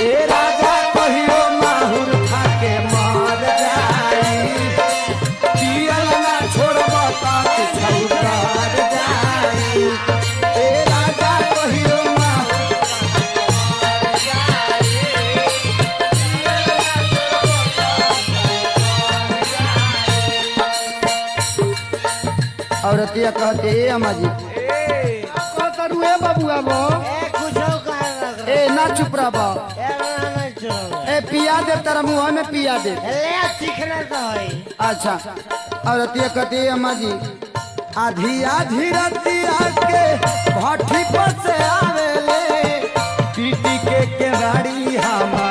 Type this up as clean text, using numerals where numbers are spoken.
ए राजा कहियो माहुर खा के मर जाई पियल ना छोड़ब त छौकर जाई ए राजा कहियो औरतिया कहते ए अम्मा जी करुए बबुआ वो ए ना चुप रहा ए पिया दे तेरा मुँह में पिया दे अच्छा औरतिया कहते ए अम्मा जी आधी आधी रतिया के भट्ठी पर से आवेले पीटी के गाड़ी हमार